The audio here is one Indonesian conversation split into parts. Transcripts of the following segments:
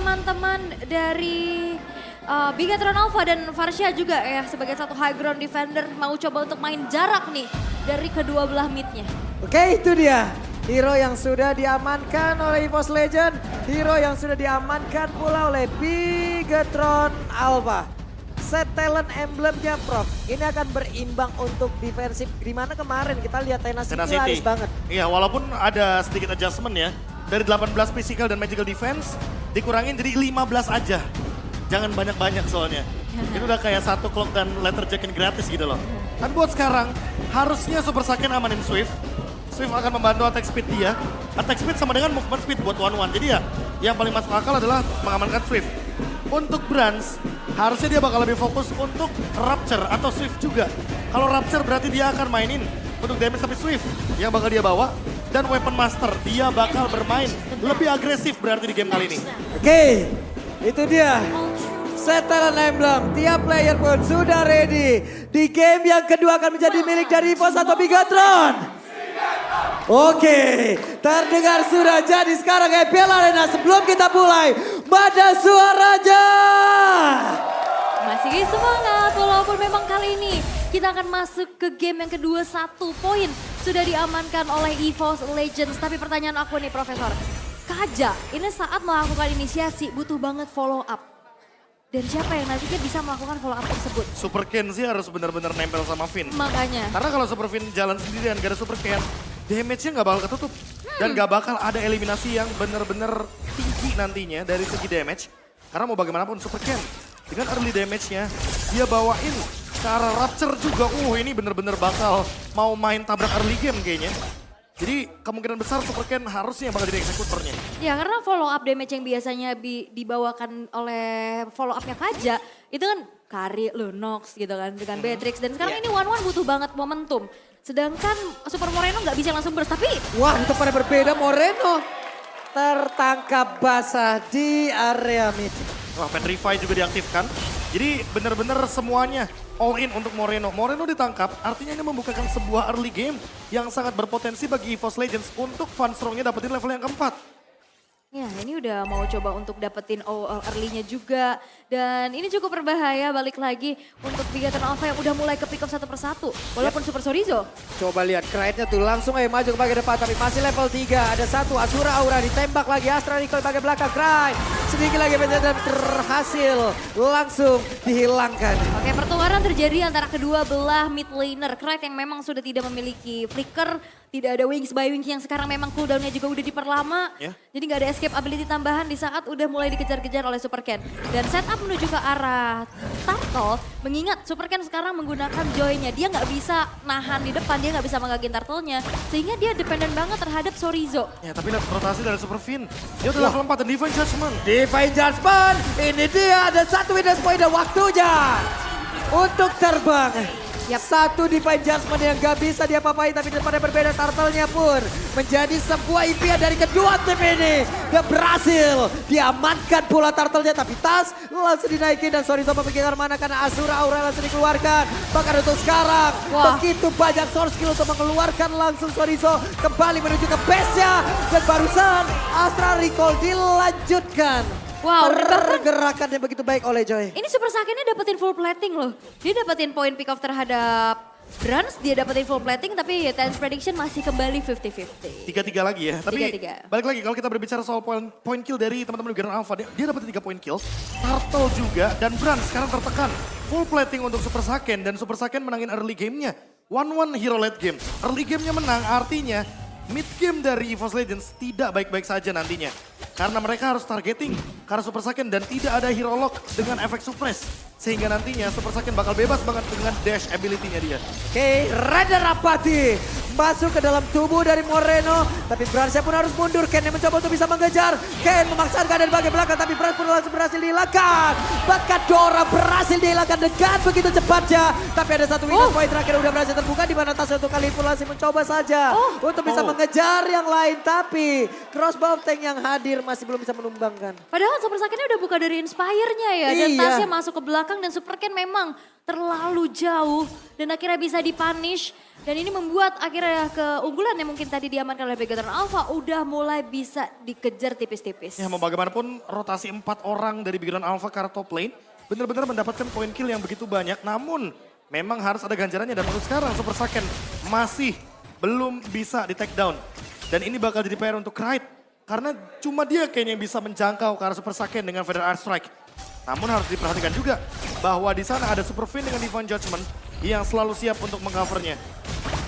teman-teman dari Bigatron Alpha dan Varsha juga ya sebagai satu high ground defender mau coba untuk main jarak nih dari kedua belah midnya. Oke, itu dia. Hero yang sudah diamankan oleh EVOS Legend. Hero yang sudah diamankan pula oleh Bigatron Alpha. Set talent emblemnya Prof. Ini akan berimbang untuk defensif. Dimana kemarin kita lihat Tenacity laris banget. Iya, walaupun ada sedikit adjustment ya. Dari 18 physical dan magical defense dikurangin jadi 15 aja. Jangan banyak-banyak soalnya. Itu udah kayak satu clock dan letter jackin gratis gitu loh. Tapi buat sekarang, harusnya Super Saiyan amanin Swift. Swift akan membantu attack speed dia. Attack speed sama dengan movement speed buat 1-1. Jadi ya, yang paling masuk akal adalah mengamankan Swift. Untuk Brans, harusnya dia bakal lebih fokus untuk Rapture atau Swift juga. Kalau Rapture berarti dia akan mainin untuk damage tapi Swift yang bakal dia bawa. Dan Weapon Master, dia bakal bermain lebih agresif berarti di game kali ini. Oke, itu dia. Set talent emblem, tiap player pun sudah ready. Di game yang kedua akan menjadi milik dari EVOS atau Bigatron. Oke, terdengar sudah jadi sekarang EPL Arena. Sebelum kita mulai, mana suaranya? Masih semangat walaupun memang kali ini kita akan masuk ke game yang kedua. 1 poin sudah diamankan oleh EVOS Legends. Tapi pertanyaan aku nih Profesor, Kaja ini saat melakukan inisiasi butuh banget follow up. Dan siapa yang nantinya bisa melakukan follow up tersebut? Super Ken sih harus benar-benar nempel sama Finn. Makanya. Karena kalau Super Finn jalan sendirian gak ada Super Ken, damage-nya gak bakal ketutup. Dan gak bakal ada eliminasi yang benar-benar tinggi nantinya dari segi damage. Karena mau bagaimanapun Super Ken, dengan early damage-nya, dia bawain ke arah Rapture juga. Ini benar-benar bakal mau main tabrak early game kayaknya. Jadi kemungkinan besar Super Ken harusnya yang bakal jadi eksekutornya. Ya karena follow up damage yang biasanya dibawakan oleh follow up-nya Kaja, itu kan Kari, Lunox gitu kan dengan Beatrix. Dan sekarang ini One butuh banget momentum. Sedangkan Super Moreno nggak bisa langsung burst, tapi... Wah, itu pada berbeda. Moreno tertangkap basah di area mid. Wah, Petrify juga diaktifkan. Jadi benar-benar semuanya all in untuk Moreno. Moreno ditangkap, artinya ini membukakan sebuah early game yang sangat berpotensi bagi EVOS Legends untuk Funstrong-nya dapetin level yang keempat. Ya ini udah mau coba untuk dapetin early-nya juga. Dan ini cukup berbahaya balik lagi untuk Bigatron Alpha yang udah mulai ke pick up satu persatu. Walaupun Super Sorizo. Coba lihat Krite-nya tuh langsung aja maju ke bagian depan tapi masih level 3. Ada satu Asura Aura ditembak lagi Astra Recoil bagian belakang. Krite sedikit lagi dan berhasil langsung dihilangkan. Oke, pertukaran terjadi antara kedua belah mid laner. Krite yang memang sudah tidak memiliki flicker. Tidak ada Wings by Wings yang sekarang memang cooldownnya juga udah diperlama. Jadi nggak ada escape ability tambahan di saat udah mulai dikejar-kejar oleh Super Ken. Dan setup menuju ke arah Turtle. Mengingat Super Ken sekarang menggunakan Joy-nya. Dia nggak bisa nahan di depan, dia nggak bisa menggagin Turtle-nya. Sehingga dia dependen banget terhadap Sorizo. Ya tapi lihat rotasi dari Super Finn. Dia udah level 4 dan Divine Judgment. Divine Judgment, ini dia ada satu witness point dan waktunya untuk terbang. Satu Divine Judgment yang gak bisa dia papain tapi daripada berbeda Turtle-nya pun menjadi sebuah impian dari kedua tim ini. Dan berhasil diamankan pula Turtle-nya tapi tas langsung dinaikin dan Sorizo memikirkan mana karena Asura Aura langsung dikeluarkan. Bahkan untuk sekarang begitu banyak source skill untuk mengeluarkan langsung Sorizo kembali menuju ke base-nya. Dan barusan Astra Recall dilanjutkan. Wow, pergerakan yang begitu baik oleh Joy. Ini Super Saiyan-nya dapetin full plating loh. Dia dapetin poin pick off terhadap Brans, dia dapetin full plating tapi Tense Prediction masih kembali 50-50. 3-3 lagi ya. Tapi 3-3. balik lagi kalau kita berbicara soal point kill dari teman-teman Bigatron Alpha, dia dapetin 3 point kill. Turtle juga dan Brans sekarang tertekan. Full plating untuk Super Saiyan dan Super Saiyan menangin early game-nya. 1-1 hero late game. Early game-nya menang artinya mid game dari EVOS Legends tidak baik-baik saja nantinya. Karena mereka harus targeting karena Super Saiyan dan tidak ada hero lock dengan efek suppress. Sehingga nantinya Super Saiyan bakal bebas banget dengan dash ability-nya dia. Oke, Rada Rapati masuk ke dalam tubuh dari Moreno. Tapi Bransnya pun harus mundur. Ken yang mencoba untuk bisa mengejar. Ken memaksakan keadaan bagian belakang tapi Brans pun langsung berhasil dihilangkan. Bahkan Dora berhasil dihilangkan dengan begitu cepatnya. Tapi ada satu witness point terakhir udah berhasil terbuka di mana tas untuk kali Manipulasi mencoba saja untuk bisa mengejar yang lain. Tapi crossbow tank yang hadir masih belum bisa menumbangkan. Padahal Super Saiyan udah buka dari Inspire-nya ya. Dan tasnya masuk ke belakang dan Super Ken memang terlalu jauh. Dan akhirnya bisa dipunish Dan ini membuat akhirnya keunggulan yang mungkin tadi diamankan oleh Begatron Alpha udah mulai bisa dikejar tipis-tipis. Ya mau bagaimanapun rotasi 4 orang dari Begatron Alpha ke arah top lane benar-benar mendapatkan poin kill yang begitu banyak. Namun memang harus ada ganjarannya dan untuk sekarang Super Saiyan masih belum bisa di take down. Dan ini bakal jadi PR untuk Kraid. Karena cuma dia kayaknya yang bisa menjangkau ke arah Super Saiyan dengan Feather Art Strike. Namun harus diperhatikan juga bahwa di sana ada Super Fiend dengan Divine Judgment yang selalu siap untuk mengcovernya.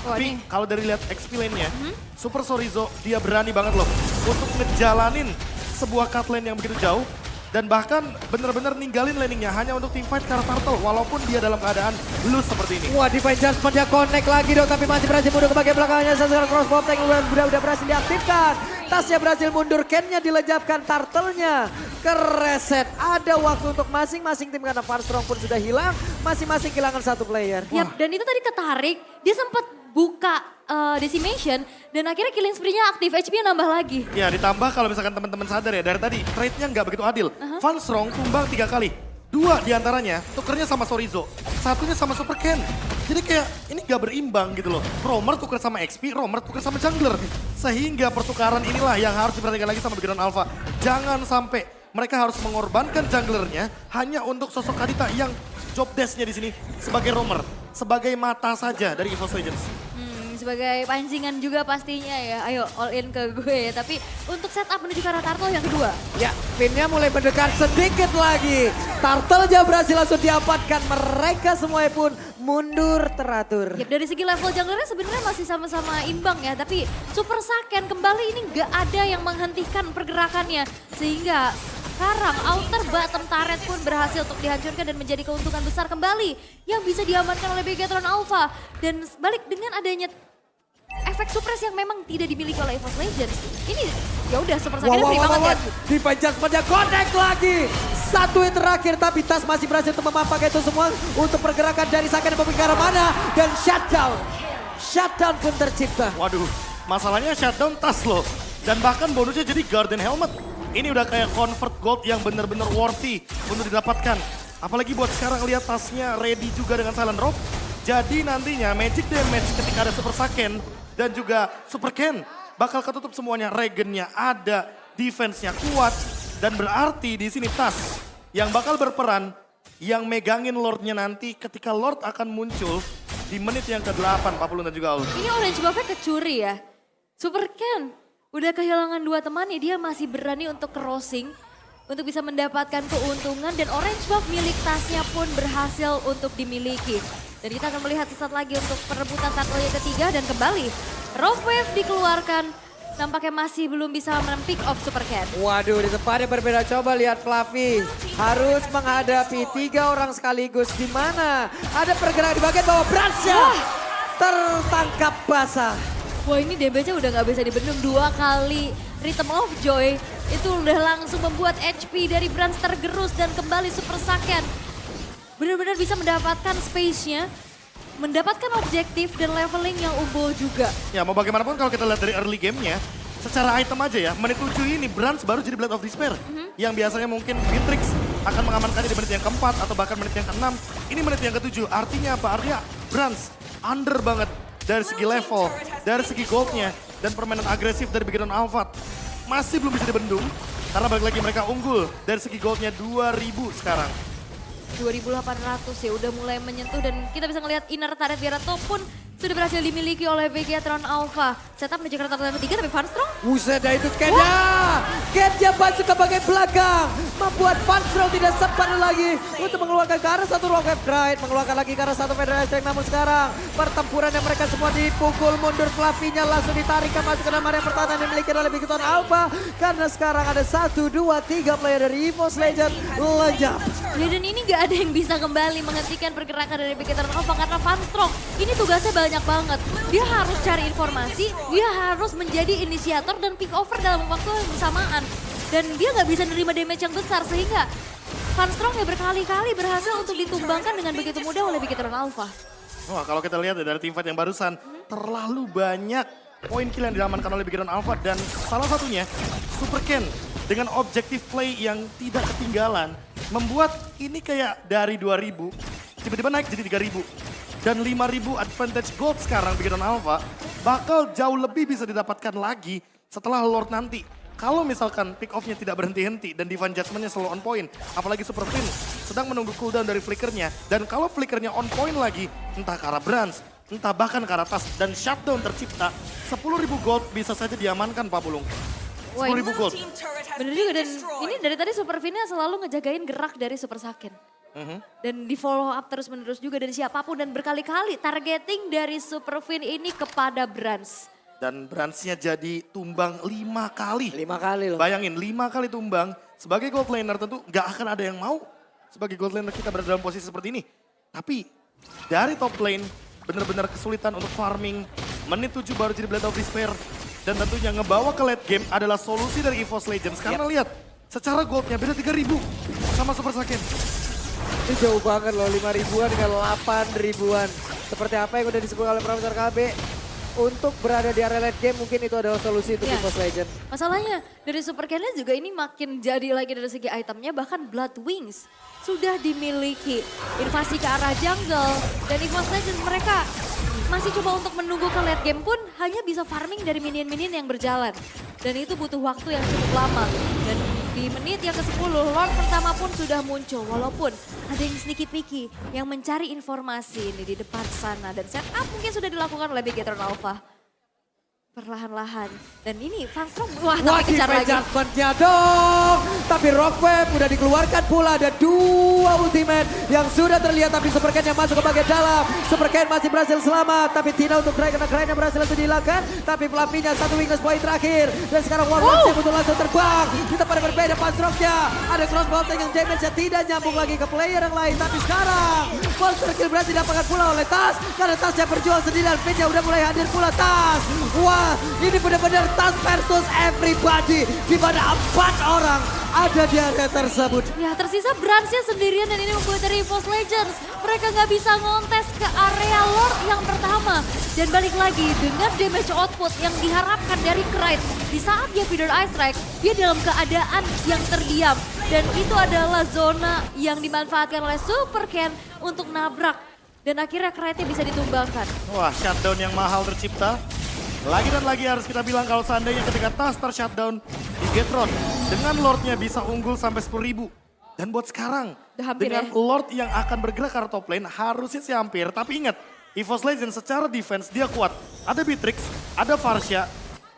Tapi kalau dari lihat XP lane-nya, Super Sorizo dia berani banget loh untuk ngejalanin sebuah cut lane yang begitu jauh. Dan bahkan benar-benar ninggalin landingnya hanya untuk teamfight ke arah Turtle walaupun dia dalam keadaan loose seperti ini. Wah, Divine Judgment dia connect lagi dong, tapi masih berhasil mundur ke bagian belakangnya. Sasaran crossbow tank udah berhasil diaktifkan. Tasnya berhasil mundur, Ken-nya dilejapkan, Turtle-nya kereset. Ada waktu untuk masing-masing tim karena Farstrong pun sudah hilang. Masing-masing kehilangan satu player. Yap, dan itu tadi ketarik, dia sempat buka decimation dan akhirnya killing spree-nya aktif, HP-nya nambah lagi. Ya ditambah kalau misalkan teman-teman sadar ya dari tadi trade-nya nggak begitu adil. Farstrong tumbang 3 kali. 2 diantaranya tukernya sama Sorizo, satunya sama Super Ken. Jadi kayak ini gak berimbang gitu loh. Romer tuker sama XP, Romer tuker sama jungler. Sehingga pertukaran inilah yang harus diperhatikan lagi sama Begatron Alpha. Jangan sampai mereka harus mengorbankan junglernya hanya untuk sosok Kadita yang job desk-nya di sini sebagai roamer, sebagai mata saja dari EVOS Legends. Sebagai pancingan juga pastinya ya, ayo all in ke gue ya. Tapi untuk setup menuju ke arah Turtle yang kedua. Ya, pinnya mulai mendekat sedikit lagi. Turtle aja berhasil langsung diamankan. Mereka semuanya pun mundur teratur. Ya, dari segi level junglernya sebenarnya masih sama-sama imbang ya. Tapi Super Saiyan kembali ini nggak ada yang menghentikan pergerakannya. Sehingga sekarang outer bottom turret pun berhasil untuk dihancurkan dan menjadi keuntungan besar kembali yang bisa diamankan oleh Begatron Alpha. Dan balik dengan adanya efek suppress yang memang tidak dimiliki oleh EVOS Legends. Ini ya udah Super Saiyan free banget ya. Divine Judgment connect lagi. Satu yang terakhir tapi Tas masih berhasil untuk memapak itu semua untuk pergerakan dari Saiyan dan ke arah mana. Dan shutdown. Shutdown pun tercipta. Waduh, masalahnya shutdown Tas loh. Dan bahkan bonusnya jadi Guardian Helmet. Ini udah kayak convert gold yang benar-benar worthy untuk didapatkan. Apalagi buat sekarang lihat tasnya ready juga dengan Silent Rope. Jadi nantinya magic damage ketika ada Super Saiyan dan juga Super Ken bakal ketutup semuanya. Regennya ada, defense-nya kuat. Dan berarti di sini Tas yang bakal berperan yang megangin Lord-nya nanti ketika Lord akan muncul di menit yang ke-8, 40 dan juga out. Ini orange buff-nya kecuri ya. Super Ken udah kehilangan 2 temannya, dia masih berani untuk crossing untuk bisa mendapatkan keuntungan dan orange buff milik Tasnya pun berhasil untuk dimiliki. Dan kita akan melihat sesaat lagi untuk perebutan turtle yang ketiga dan kembali Rope Wave dikeluarkan. Nampaknya masih belum bisa pick off Super Ken. Waduh, di tempat yang berbeda. Coba lihat Fluffy. Harus menghadapi 3 orang sekaligus. Di mana ada pergerakan di bagian bawah. Bransya tertangkap basah. Wah, ini damage-nya udah gak bisa dibendung. 2 kali Rhythm of Joy. Itu udah langsung membuat HP dari Brans tergerus dan kembali Super Saiyan benar-benar bisa mendapatkan space-nya, mendapatkan objektif dan leveling yang unggul juga. Ya mau bagaimanapun kalau kita lihat dari early game-nya, secara item aja ya, menit 7 ini Brans baru jadi Blade of Despair. Yang biasanya mungkin Beatrix akan mengamankannya di menit yang keempat atau bahkan menit yang ke-6. Ini menit yang ke-7, artinya apa? Artinya Brans under banget dari segi level, dari segi goldnya, dan permainan agresif dari Begatron Alpha. Masih belum bisa dibendung, karena balik lagi mereka unggul dari segi goldnya 2000 sekarang. 2.800 ya udah mulai menyentuh dan kita bisa ngelihat inner turret Berato pun sudah berhasil dimiliki oleh Begatron Alpha. Setup menuju ke turtle yang ketiga tapi Farstrong. Buset, dah itu Kenja. Kenja masuk ke bagian belakang. Membuat Farstrong tidak sempat lagi untuk mengeluarkan ke arah satu Rocket Pride. Mengeluarkan lagi ke arah satu Federation. Namun sekarang pertempuran yang mereka semua dipukul mundur. Fluffy-nya langsung ditarik ke masuk ke dalam area pertahanan yang dimiliki oleh Begatron Alpha. Karena sekarang ada 1, 2, 3 player dari EVOS Legends lenyap. Ya, dan ini gak ada yang bisa kembali menghentikan pergerakan dari Begatron Alpha karena Farstrong ini tugasnya banyak banget. Dia harus cari informasi, dia harus menjadi inisiator dan pick over dalam waktu yang bersamaan. Dan dia gak bisa nerima damage yang besar sehingga Farstrong ya berkali-kali berhasil untuk ditumbangkan dengan begitu mudah oleh Begatron Alpha. Wah kalau kita lihat ya dari teamfight yang barusan, terlalu banyak poin kill yang diamankan oleh Begatron Alpha dan salah satunya Super Ken dengan objektif play yang tidak ketinggalan membuat ini kayak dari 2000 tiba-tiba naik jadi 3000. dan 5.000 advantage gold sekarang Bigetron Alpha bakal jauh lebih bisa didapatkan lagi setelah Lord nanti. Kalau misalkan pick off-nya tidak berhenti-henti dan Divine Judgment-nya selalu on point, apalagi Super Fin sedang menunggu cooldown dari flickernya, dan kalau flickernya on point lagi, entah ke arah Brans, entah bahkan ke arah Tas, dan shutdown tercipta, 10.000 gold bisa saja diamankan Pak Bulung. 10.000 gold. Bener juga, dan ini dari tadi Super Finnya selalu ngejagain gerak dari Super Saken. Dan di follow up terus menerus juga dari siapapun dan berkali-kali targeting dari Super Fin ini kepada Brans. Dan Bransnya jadi tumbang 5 kali. 5 kali loh. Bayangin 5 kali tumbang, sebagai gold laner tentu gak akan ada yang mau. Sebagai gold laner kita berada dalam posisi seperti ini. Tapi dari top lane benar-benar kesulitan untuk farming. Menit 7 baru jadi Blade of Despair. Dan tentunya ngebawa ke late game adalah solusi dari EVOS Legends. Karena lihat, secara goldnya beda 3.000 sama Super Saiyan. Ini jauh banget loh, 5 ribuan dengan 8 ribuan. Seperti apa yang udah disebut oleh Profesor KB. Untuk berada di area late game mungkin itu adalah solusi untuk EVOS Legends. Masalahnya dari Super Cannon juga ini makin jadi lagi dari segi itemnya, bahkan Blood Wings sudah dimiliki. Invasi ke arah jungle dan EVOS Legends mereka masih coba untuk menunggu ke late game pun hanya bisa farming dari minion-minion yang berjalan. Dan itu butuh waktu yang cukup lama. Dan di menit yang ke-10 Lord pertama pun sudah muncul. Walaupun ada yang sneaky peeky yang mencari informasi ini di depan sana. Dan setup mungkin sudah dilakukan oleh Bigetron Alpha. Perlahan-lahan. Dan ini Funstrom, wah tapi kejar lagi. Adjustment-nya dong. Tapi Rockwave udah dikeluarkan pula. Ada 2 ultimate yang sudah terlihat. Tapi Super Ken yang masuk ke bagian dalam. Super Ken masih berhasil selamat. Tapi tidak untuk Cry karena Cry yang berhasil langsung dihilangkan. Tapi Fluffy-nya 1 weakness point terakhir. Dan sekarang Warlock untuk langsung terbang. Di tempat yang berbeda Funstromnya. Ada crossbow yang damage-nya tidak nyambung lagi ke player yang lain. Tapi sekarang monster kill berhasil didapatkan pula oleh Tas. Karena Tasnya berjuang sendirian. Pinnya udah mulai hadir pula Tas. Wah. Ini benar-benar Tas versus everybody. Di mana 4 orang ada di area tersebut. Ya tersisa Bransnya sendirian dan ini membuat dari EVOS Legends. Mereka nggak bisa ngontes ke area Lord yang pertama. Dan balik lagi dengan damage output yang diharapkan dari Krait. Di saat dia feeder Ice Strike, dia dalam keadaan yang terdiam. Dan itu adalah zona yang dimanfaatkan oleh Super Ken untuk nabrak. Dan akhirnya Kraitnya bisa ditumbangkan. Wah, shutdown yang mahal tercipta. Lagi dan lagi harus kita bilang kalau seandainya ketika Tas ter-shutdown di Bigetron dengan Lordnya bisa unggul sampai 10.000. Dan buat sekarang dengan Lord yang akan bergerak ke arah top lane harusnya sih hampir. Tapi ingat, EVOS Legends secara defense dia kuat. Ada Beatrix, ada Varsha.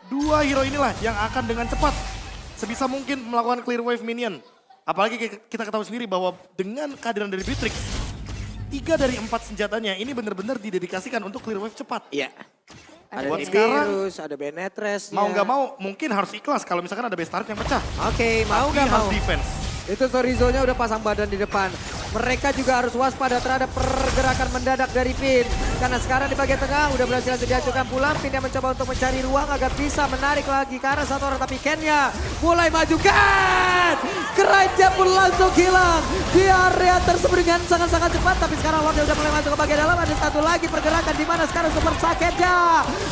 2 hero inilah yang akan dengan cepat sebisa mungkin melakukan clear wave minion. Apalagi kita ketahui sendiri bahwa dengan kehadiran dari Beatrix, 3 dari 4 senjatanya ini benar-benar didedikasikan untuk clear wave cepat. Iya. Ada buat Nimbirus, ada Benetres. Mau nggak mau mungkin harus ikhlas kalau misalkan ada base turret yang pecah. Oke, mau nggak mau. Harus defense. Itu Sorizo-nya udah pasang badan di depan. Mereka juga harus waspada terhadap pergerakan mendadak dari Pin. Karena sekarang di bagian tengah udah berhasil dihancurkan pulang. Pin yang mencoba untuk mencari ruang agar bisa menarik lagi ke arah satu orang. Tapi Kenya mulai maju. Ken! Keraja pun langsung hilang di area tersebut dengan sangat-sangat cepat. Tapi sekarang Lordnya udah mulai masuk ke bagian dalam. Ada satu lagi pergerakan di mana sekarang Super Saketnya.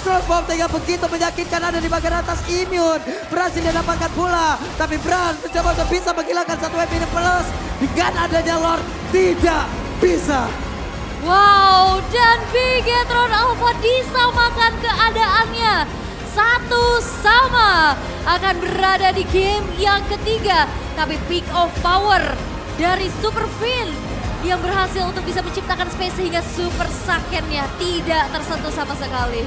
Crossbow yang begitu menyakitkan ada di bagian atas Immune. Berhasil didapatkan pula. Tapi Brand mencoba untuk bisa menghilangkan satu weapon plus. Dengan adanya Lord tidak bisa. Wow, dan Bigetron Alpha disamakan keadaannya. 1-1 akan berada di game yang ketiga. Tapi peak of power dari Super Fin yang berhasil untuk bisa menciptakan space sehingga Super Saiyan-nya tidak tersentuh sama sekali.